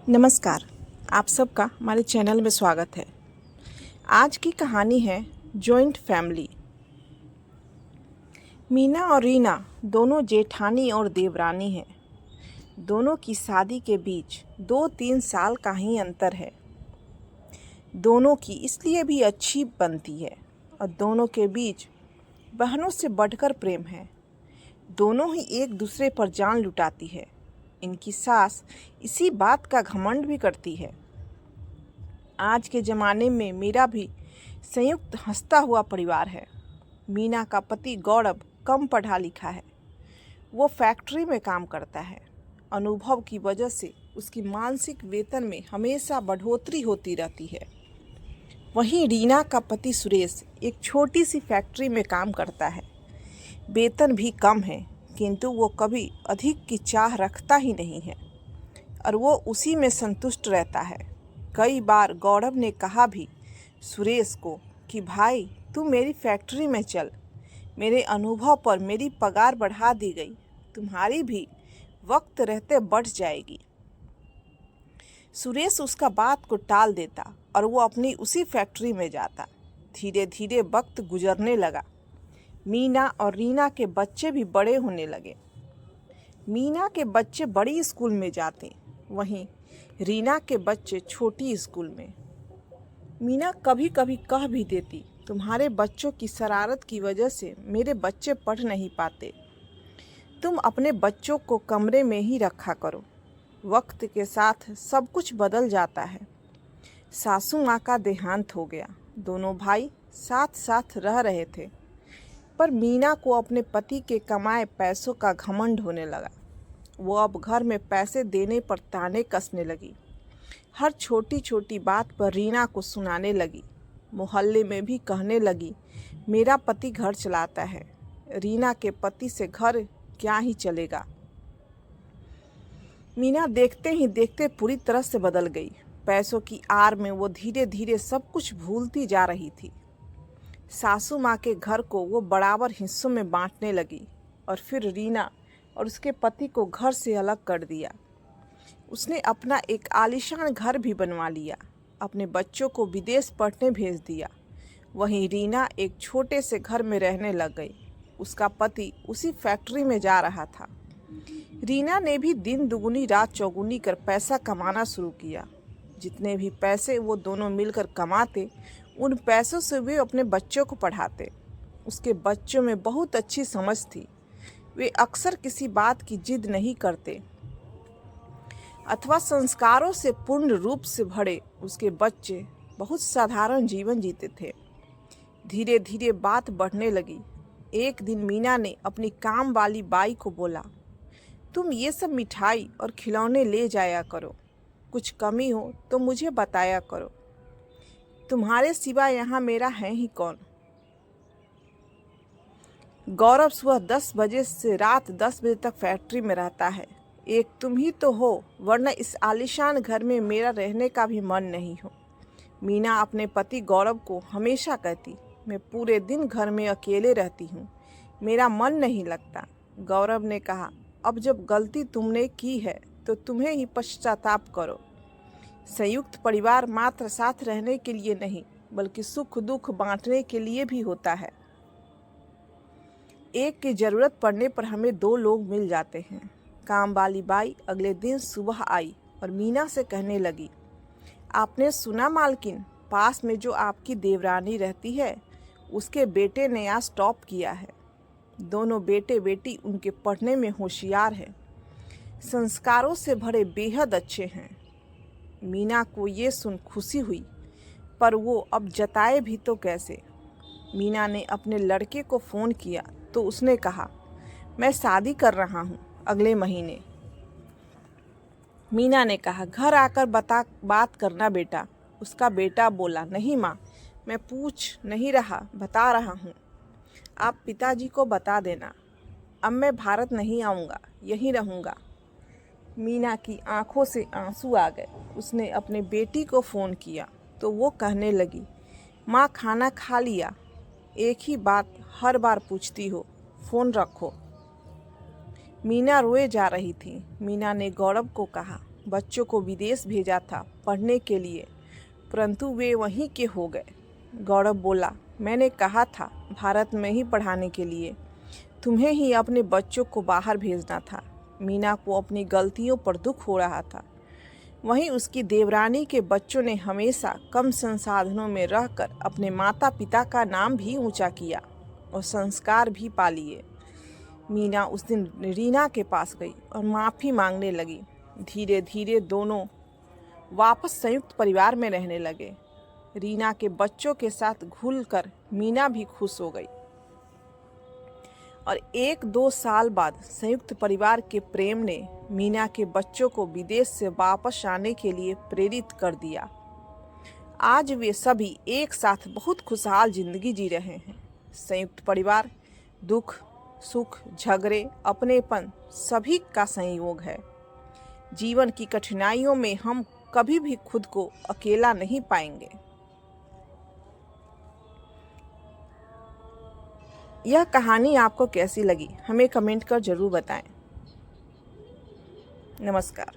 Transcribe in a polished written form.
नमस्कार। आप सबका हमारे चैनल में स्वागत है। आज की कहानी है जॉइंट फैमिली। मीना और रीना दोनों जेठानी और देवरानी हैं। दोनों की शादी के बीच 2-3 साल का ही अंतर है। दोनों की इसलिए भी अच्छी बनती है और दोनों के बीच बहनों से बढ़कर प्रेम है। दोनों ही एक दूसरे पर जान लुटाती है। इनकी सास इसी बात का घमंड भी करती है। आज के ज़माने में मेरा भी संयुक्त हंसता हुआ परिवार है। मीना का पति गौरव कम पढ़ा लिखा है। वो फैक्ट्री में काम करता है। अनुभव की वजह से उसकी मासिक वेतन में हमेशा बढ़ोतरी होती रहती है। वहीं रीना का पति सुरेश एक छोटी सी फैक्ट्री में काम करता है। वेतन भी कम है, किंतु वो कभी अधिक की चाह रखता ही नहीं है और वो उसी में संतुष्ट रहता है। कई बार गौरव ने कहा भी सुरेश को कि भाई तू मेरी फैक्ट्री में चल, मेरे अनुभव पर मेरी पगार बढ़ा दी गई, तुम्हारी भी वक्त रहते बढ़ जाएगी। सुरेश उसका बात को टाल देता और वो अपनी उसी फैक्ट्री में जाता। धीरे धीरे वक्त गुजरने लगा। मीना और रीना के बच्चे भी बड़े होने लगे। मीना के बच्चे बड़ी स्कूल में जाते, वहीं रीना के बच्चे छोटी स्कूल में। मीना कभी कभी कह भी देती, तुम्हारे बच्चों की शरारत की वजह से मेरे बच्चे पढ़ नहीं पाते। तुम अपने बच्चों को कमरे में ही रखा करो। वक्त के साथ सब कुछ बदल जाता है। सासू माँ का देहांत हो गया। दोनों भाई साथ साथ रह रहे थे, पर मीना को अपने पति के कमाए पैसों का घमंड होने लगा। वो अब घर में पैसे देने पर ताने कसने लगी। हर छोटी छोटी बात पर रीना को सुनाने लगी। मोहल्ले में भी कहने लगी, मेरा पति घर चलाता है, रीना के पति से घर क्या ही चलेगा। मीना देखते ही देखते पूरी तरह से बदल गई। पैसों की आड़ में वो धीरे धीरे सब कुछ भूलती जा रही थी। सासू माँ के घर को वो बराबर हिस्सों में बांटने लगी और फिर रीना और उसके पति को घर से अलग कर दिया। उसने अपना एक आलीशान घर भी बनवा लिया। अपने बच्चों को विदेश पढ़ने भेज दिया। वहीं रीना एक छोटे से घर में रहने लग गई। उसका पति उसी फैक्ट्री में जा रहा था। रीना ने भी दिन दुगुनी रात चौगुनी कर पैसा कमाना शुरू किया। जितने भी पैसे वो दोनों मिलकर कमाते, उन पैसों से वे अपने बच्चों को पढ़ाते। उसके बच्चों में बहुत अच्छी समझ थी। वे अक्सर किसी बात की जिद नहीं करते अथवा संस्कारों से पूर्ण रूप से भरे उसके बच्चे बहुत साधारण जीवन जीते थे। धीरे धीरे बात बढ़ने लगी। एक दिन मीना ने अपनी काम वाली बाई को बोला, तुम ये सब मिठाई और खिलौने ले जाया करो, कुछ कमी हो तो मुझे बताया करो, तुम्हारे सिवा यहाँ मेरा है ही कौन। गौरव सुबह 10 बजे से रात 10 बजे तक फैक्ट्री में रहता है। एक तुम ही तो हो, वरना इस आलीशान घर में मेरा रहने का भी मन नहीं हो। मीना अपने पति गौरव को हमेशा कहती, मैं पूरे दिन घर में अकेले रहती हूँ, मेरा मन नहीं लगता। गौरव ने कहा, अब जब गलती तुमने की है तो तुम्हें ही पश्चाताप करो। संयुक्त परिवार मात्र साथ रहने के लिए नहीं, बल्कि सुख दुख बांटने के लिए भी होता है। एक की जरूरत पड़ने पर हमें 2 लोग मिल जाते हैं। काम वाली बाई अगले दिन सुबह आई और मीना से कहने लगी, आपने सुना मालकिन, पास में जो आपकी देवरानी रहती है, उसके बेटे ने आज टॉप किया है। दोनों बेटे बेटी उनके पढ़ने में होशियार हैं, संस्कारों से भरे बेहद अच्छे हैं। मीना को ये सुन खुशी हुई, पर वो अब जताए भी तो कैसे। मीना ने अपने लड़के को फ़ोन किया तो उसने कहा, मैं शादी कर रहा हूँ अगले महीने। मीना ने कहा, घर आकर बात करना बेटा। उसका बेटा बोला, नहीं माँ, मैं पूछ नहीं रहा, बता रहा हूँ। आप पिताजी को बता देना। अब मैं भारत नहीं आऊँगा, यहीं रहूँगा। मीना की आंखों से आंसू आ गए। उसने अपने बेटी को फ़ोन किया तो वो कहने लगी, माँ खाना खा लिया? एक ही बात हर बार पूछती हो, फ़ोन रखो। मीना रोए जा रही थी। मीना ने गौरव को कहा, बच्चों को विदेश भेजा था पढ़ने के लिए, परंतु वे वहीं के हो गए। गौरव बोला, मैंने कहा था भारत में ही पढ़ाने के लिए, तुम्हें ही अपने बच्चों को बाहर भेजना था। मीना को अपनी गलतियों पर दुख हो रहा था। वहीं उसकी देवरानी के बच्चों ने हमेशा कम संसाधनों में रहकर अपने माता पिता का नाम भी ऊंचा किया और संस्कार भी पा लिए। मीना उस दिन रीना के पास गई और माफ़ी मांगने लगी। धीरे धीरे दोनों वापस संयुक्त परिवार में रहने लगे। रीना के बच्चों के साथ घुलकर मीना भी खुश हो गई और 1-2 साल बाद संयुक्त परिवार के प्रेम ने मीना के बच्चों को विदेश से वापस आने के लिए प्रेरित कर दिया। आज वे सभी एक साथ बहुत खुशहाल जिंदगी जी रहे हैं। संयुक्त परिवार दुख, सुख, झगड़े, अपनेपन सभी का संयोग है। जीवन की कठिनाइयों में हम कभी भी खुद को अकेला नहीं पाएंगे। यह कहानी आपको कैसी लगी हमें कमेंट कर जरूर बताएं। नमस्कार।